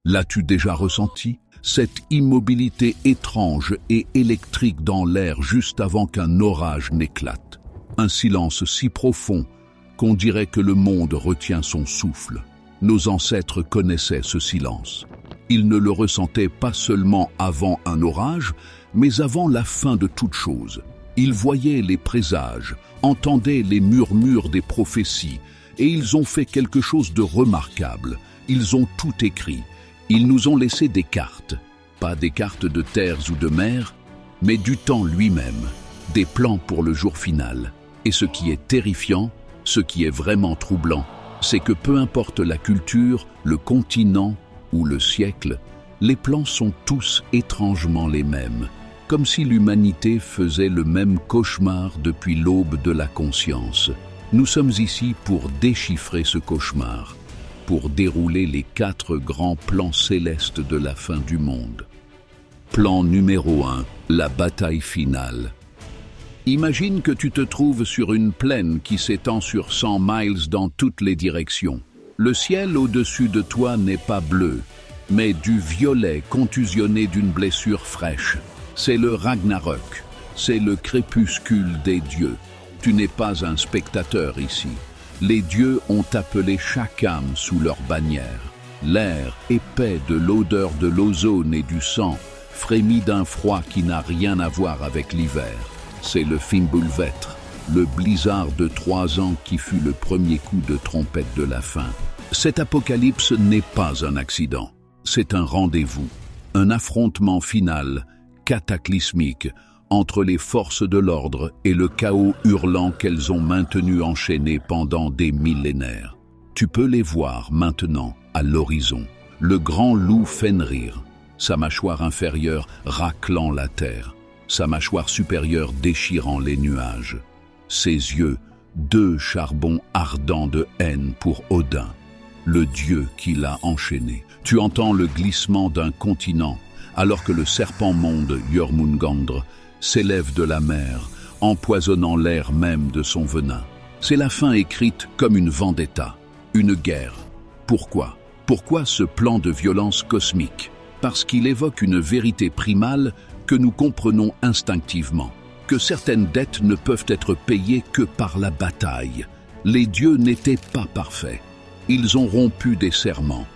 L'as-tu déjà ressenti? Cette immobilité étrange et électrique dans l'air juste avant qu'un orage n'éclate. Un silence si profond qu'on dirait que le monde retient son souffle. Nos ancêtres connaissaient ce silence. Ils ne le ressentaient pas seulement avant un orage, mais avant la fin de toute chose. Ils voyaient les présages, entendaient les murmures des prophéties, et ils ont fait quelque chose de remarquable. Ils ont tout écrit. Ils nous ont laissé des cartes. Pas des cartes de terres ou de mers, mais du temps lui-même, des plans pour le jour final. Et ce qui est terrifiant, ce qui est vraiment troublant, c'est que peu importe la culture, le continent ou le siècle, les plans sont tous étrangement les mêmes, comme si l'humanité faisait le même cauchemar depuis l'aube de la conscience. Nous sommes ici pour déchiffrer ce cauchemar, pour dérouler les 4 grands plans célestes de la fin du monde. Plan numéro 1, la bataille finale. Imagine que tu te trouves sur une plaine qui s'étend sur 100 miles dans toutes les directions. Le ciel au-dessus de toi n'est pas bleu, mais du violet contusionné d'une blessure fraîche. C'est le Ragnarök, c'est le crépuscule des dieux. Tu n'es pas un spectateur ici. Les dieux ont appelé chaque âme sous leur bannière. L'air épais de l'odeur de l'ozone et du sang frémit d'un froid qui n'a rien à voir avec l'hiver. C'est le Fimbulvetr, le blizzard de 3 ans qui fut le premier coup de trompette de la fin. Cet apocalypse n'est pas un accident, c'est un rendez-vous, un affrontement final, cataclysmique, entre les forces de l'ordre et le chaos hurlant qu'elles ont maintenu enchaîné pendant des millénaires. Tu peux les voir maintenant, à l'horizon. Le grand loup Fenrir, sa mâchoire inférieure raclant la terre, sa mâchoire supérieure déchirant les nuages. Ses yeux, 2 charbons ardents de haine pour Odin, le dieu qui l'a enchaîné. Tu entends le glissement d'un continent, alors que le serpent-monde Jörmungandr s'élève de la mer, empoisonnant l'air même de son venin. C'est la fin écrite comme une vendetta, une guerre. Pourquoi? Pourquoi ce plan de violence cosmique? Parce qu'il évoque une vérité primale que nous comprenons instinctivement, que certaines dettes ne peuvent être payées que par la bataille. Les dieux n'étaient pas parfaits. Ils ont rompu des serments.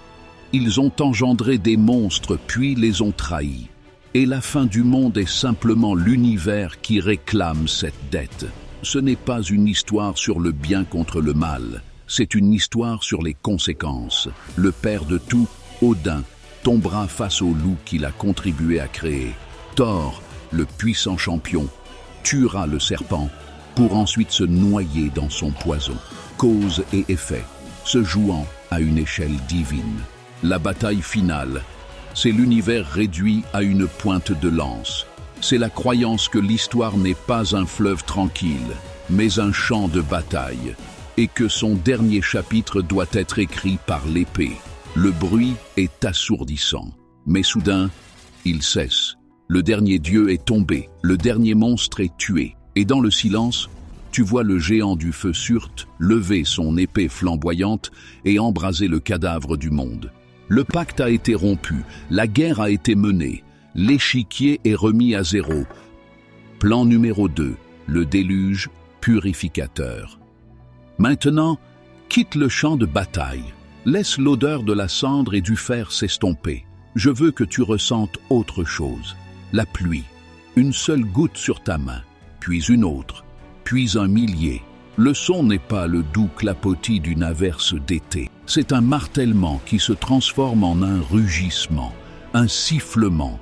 Ils ont engendré des monstres puis les ont trahis. Et la fin du monde est simplement l'univers qui réclame cette dette. Ce n'est pas une histoire sur le bien contre le mal, c'est une histoire sur les conséquences. Le père de tout, Odin, tombera face au loup qu'il a contribué à créer. Thor, le puissant champion, tuera le serpent pour ensuite se noyer dans son poison. Cause et effet, se jouant à une échelle divine. La bataille finale, c'est l'univers réduit à une pointe de lance. C'est la croyance que l'histoire n'est pas un fleuve tranquille, mais un champ de bataille, et que son dernier chapitre doit être écrit par l'épée. Le bruit est assourdissant, mais soudain, il cesse. Le dernier dieu est tombé, le dernier monstre est tué, et dans le silence, tu vois le géant du feu Surte lever son épée flamboyante et embraser le cadavre du monde. Le pacte a été rompu, la guerre a été menée, l'échiquier est remis à zéro. Plan numéro 2, le déluge purificateur. Maintenant, quitte le champ de bataille. Laisse l'odeur de la cendre et du fer s'estomper. Je veux que tu ressentes autre chose. La pluie. Une seule goutte sur ta main, puis une autre, puis un millier. Le son n'est pas le doux clapotis d'une averse d'été. C'est un martèlement qui se transforme en un rugissement, un sifflement,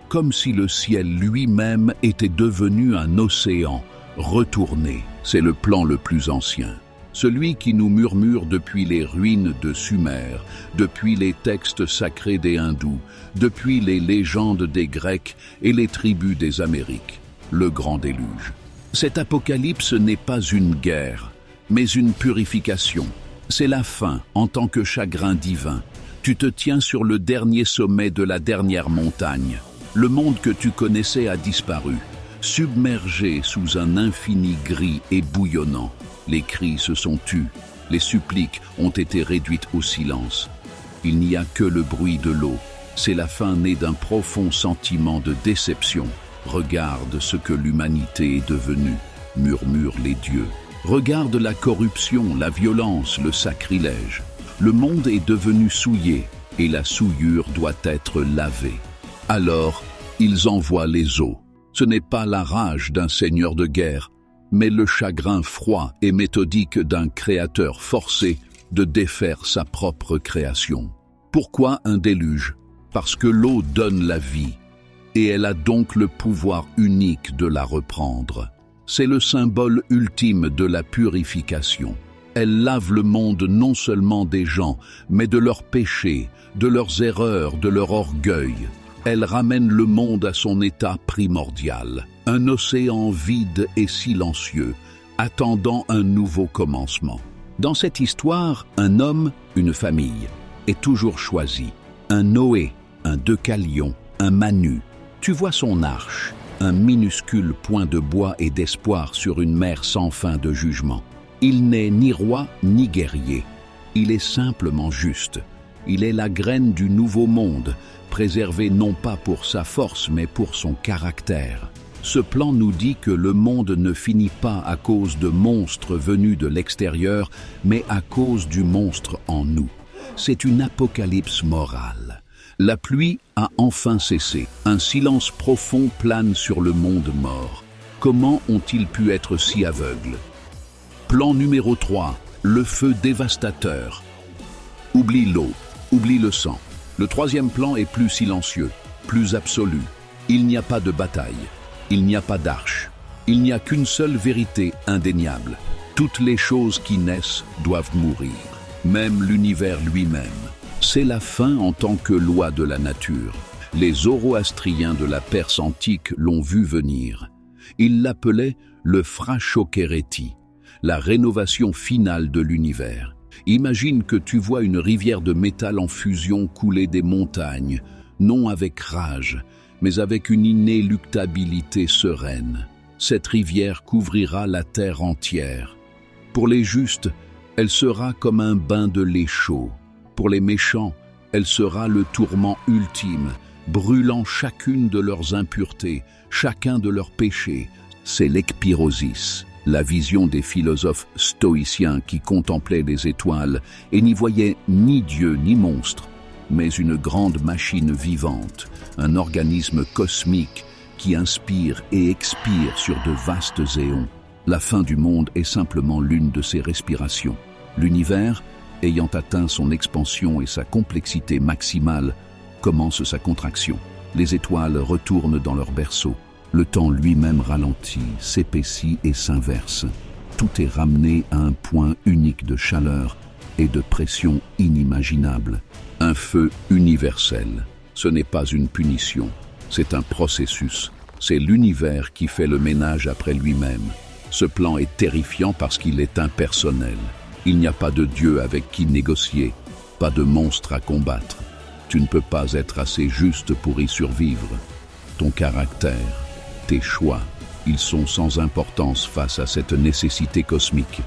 comme si le ciel lui-même était devenu un océan retourné. C'est le plan le plus ancien. Celui qui nous murmure depuis les ruines de Sumer, depuis les textes sacrés des hindous, depuis les légendes des Grecs et les tribus des Amériques, le grand déluge. Cet apocalypse n'est pas une guerre, mais une purification. C'est la fin en tant que chagrin divin. Tu te tiens sur le dernier sommet de la dernière montagne. Le monde que tu connaissais a disparu, submergé sous un infini gris et bouillonnant. Les cris se sont tus, les suppliques ont été réduites au silence. Il n'y a que le bruit de l'eau. C'est la fin née d'un profond sentiment de déception. Regarde ce que l'humanité est devenue, murmurent les dieux. Regarde la corruption, la violence, le sacrilège. Le monde est devenu souillé et la souillure doit être lavée. Alors, ils envoient les eaux. Ce n'est pas la rage d'un seigneur de guerre, mais le chagrin froid et méthodique d'un créateur forcé de défaire sa propre création. Pourquoi un déluge? Parce que l'eau donne la vie, et elle a donc le pouvoir unique de la reprendre. C'est le symbole ultime de la purification. Elle lave le monde non seulement des gens, mais de leurs péchés, de leurs erreurs, de leur orgueil. Elle ramène le monde à son état primordial, un océan vide et silencieux, attendant un nouveau commencement. Dans cette histoire, un homme, une famille, est toujours choisi. Un Noé, un Deucalion, un Manu. Tu vois son arche, un minuscule point de bois et d'espoir sur une mer sans fin de jugement. Il n'est ni roi ni guerrier. Il est simplement juste. Il est la graine du nouveau monde, préservé non pas pour sa force mais pour son caractère. Ce plan nous dit que le monde ne finit pas à cause de monstres venus de l'extérieur, mais à cause du monstre en nous. C'est une apocalypse morale. La pluie a enfin cessé. Un silence profond plane sur le monde mort. Comment ont-ils pu être si aveugles? Plan numéro 3. Le feu dévastateur. Oublie l'eau, oublie le sang. Le troisième plan est plus silencieux, plus absolu. Il n'y a pas de bataille. Il n'y a pas d'arche. Il n'y a qu'une seule vérité indéniable. Toutes les choses qui naissent doivent mourir. Même l'univers lui-même. C'est la fin en tant que loi de la nature. Les Zoroastriens de la Perse antique l'ont vu venir. Ils l'appelaient le Frashokereti, la rénovation finale de l'univers. Imagine que tu vois une rivière de métal en fusion couler des montagnes, non avec rage, mais avec une inéluctabilité sereine. Cette rivière couvrira la terre entière. Pour les justes, elle sera comme un bain de lait chaud. Pour les méchants, elle sera le tourment ultime, brûlant chacune de leurs impuretés, chacun de leurs péchés. C'est l'ekpyrosis, la vision des philosophes stoïciens qui contemplaient les étoiles et n'y voyaient ni Dieu ni monstre, mais une grande machine vivante, un organisme cosmique qui inspire et expire sur de vastes éons. La fin du monde est simplement l'une de ces respirations. L'univers, ayant atteint son expansion et sa complexité maximale, commence sa contraction. Les étoiles retournent dans leur berceau. Le temps lui-même ralentit, s'épaissit et s'inverse. Tout est ramené à un point unique de chaleur et de pression inimaginable. Un feu universel. Ce n'est pas une punition, c'est un processus. C'est l'univers qui fait le ménage après lui-même. Ce plan est terrifiant parce qu'il est impersonnel. Il n'y a pas de Dieu avec qui négocier, pas de monstre à combattre. Tu ne peux pas être assez juste pour y survivre. Ton caractère, tes choix, ils sont sans importance face à cette nécessité cosmique.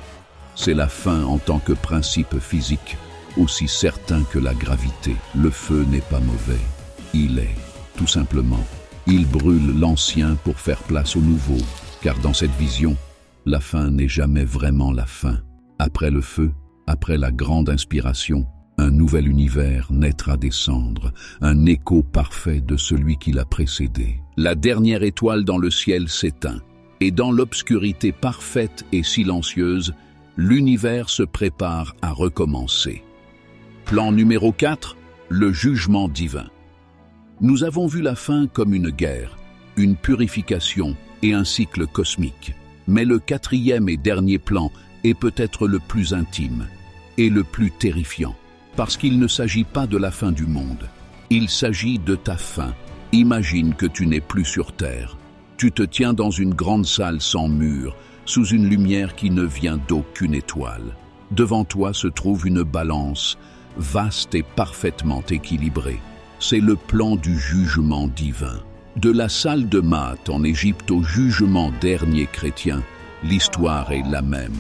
C'est la fin en tant que principe physique, aussi certain que la gravité. Le feu n'est pas mauvais. Il est, tout simplement. Il brûle l'ancien pour faire place au nouveau, car dans cette vision, la fin n'est jamais vraiment la fin. Après le feu, après la grande inspiration, un nouvel univers naîtra des cendres, un écho parfait de celui qui l'a précédé. La dernière étoile dans le ciel s'éteint, et dans l'obscurité parfaite et silencieuse, l'univers se prépare à recommencer. Plan numéro 4, le jugement divin. Nous avons vu la fin comme une guerre, une purification et un cycle cosmique. Mais le quatrième et dernier plan est peut-être le plus intime et le plus terrifiant, parce qu'il ne s'agit pas de la fin du monde. Il s'agit de ta fin. Imagine que tu n'es plus sur Terre. Tu te tiens dans une grande salle sans mur, sous une lumière qui ne vient d'aucune étoile. Devant toi se trouve une balance, vaste et parfaitement équilibrée. C'est le plan du jugement divin. De la salle de Maat en Égypte au jugement dernier chrétien, l'histoire est la même.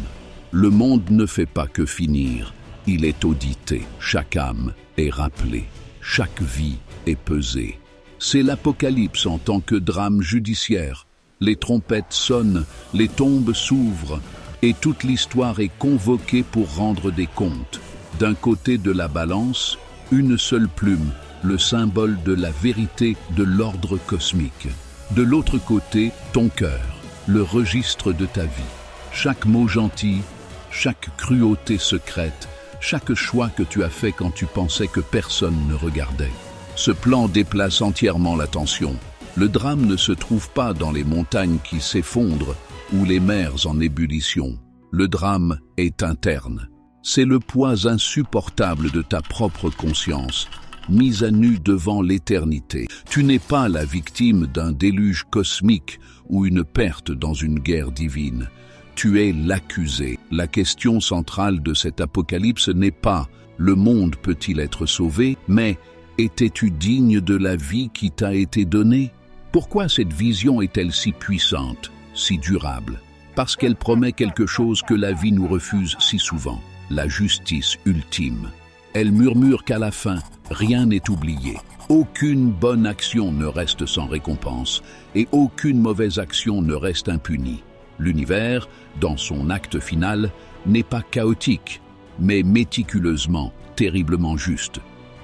Le monde ne fait pas que finir, il est audité, chaque âme est rappelée, chaque vie est pesée. C'est l'Apocalypse en tant que drame judiciaire. Les trompettes sonnent, les tombes s'ouvrent, et toute l'histoire est convoquée pour rendre des comptes. D'un côté de la balance, une seule plume, le symbole de la vérité de l'ordre cosmique. De l'autre côté, ton cœur, le registre de ta vie. Chaque mot gentil, chaque cruauté secrète, chaque choix que tu as fait quand tu pensais que personne ne regardait. Ce plan déplace entièrement l'attention. Le drame ne se trouve pas dans les montagnes qui s'effondrent ou les mers en ébullition. Le drame est interne. C'est le poids insupportable de ta propre conscience, mise à nu devant l'éternité. Tu n'es pas la victime d'un déluge cosmique ou une perte dans une guerre divine. Tu es l'accusé. La question centrale de cet apocalypse n'est pas « le monde peut-il être sauvé ?», mais « étais-tu digne de la vie qui t'a été donnée ?» Pourquoi cette vision est-elle si puissante, si durable? Parce qu'elle promet quelque chose que la vie nous refuse si souvent, la justice ultime. Elle murmure qu'à la fin, rien n'est oublié. Aucune bonne action ne reste sans récompense et aucune mauvaise action ne reste impunie. L'univers, dans son acte final, n'est pas chaotique, mais méticuleusement, terriblement juste.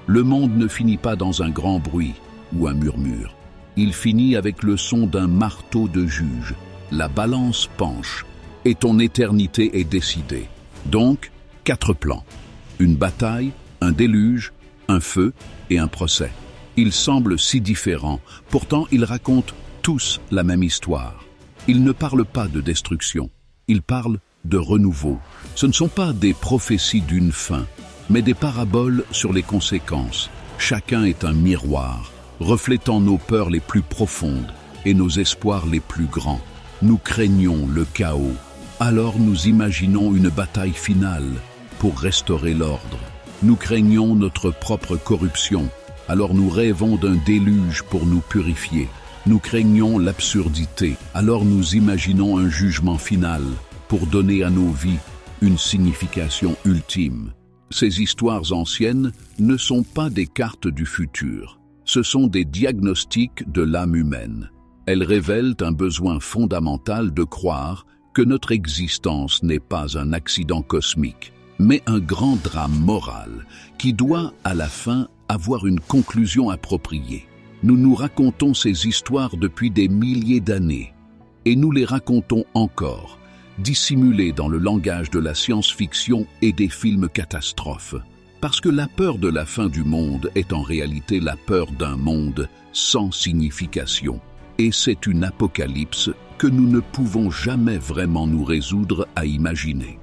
Le monde ne finit pas dans un grand bruit ou un murmure. Il finit avec le son d'un marteau de juge. La balance penche et ton éternité est décidée. Donc, 4 plans. Une bataille, un déluge, un feu et un procès. Ils semblent si différents, pourtant ils racontent tous la même histoire. Ils ne parlent pas de destruction, ils parlent de renouveau. Ce ne sont pas des prophéties d'une fin, mais des paraboles sur les conséquences. Chacun est un miroir, reflétant nos peurs les plus profondes et nos espoirs les plus grands. Nous craignons le chaos, alors nous imaginons une bataille finale pour restaurer l'ordre. Nous craignons notre propre corruption, alors nous rêvons d'un déluge pour nous purifier. Nous craignons l'absurdité, alors nous imaginons un jugement final pour donner à nos vies une signification ultime. Ces histoires anciennes ne sont pas des cartes du futur, ce sont des diagnostics de l'âme humaine. Elles révèlent un besoin fondamental de croire que notre existence n'est pas un accident cosmique, mais un grand drame moral qui doit, à la fin, avoir une conclusion appropriée. Nous nous racontons ces histoires depuis des milliers d'années, et nous les racontons encore, dissimulées dans le langage de la science-fiction et des films catastrophes. Parce que la peur de la fin du monde est en réalité la peur d'un monde sans signification. Et c'est une apocalypse que nous ne pouvons jamais vraiment nous résoudre à imaginer.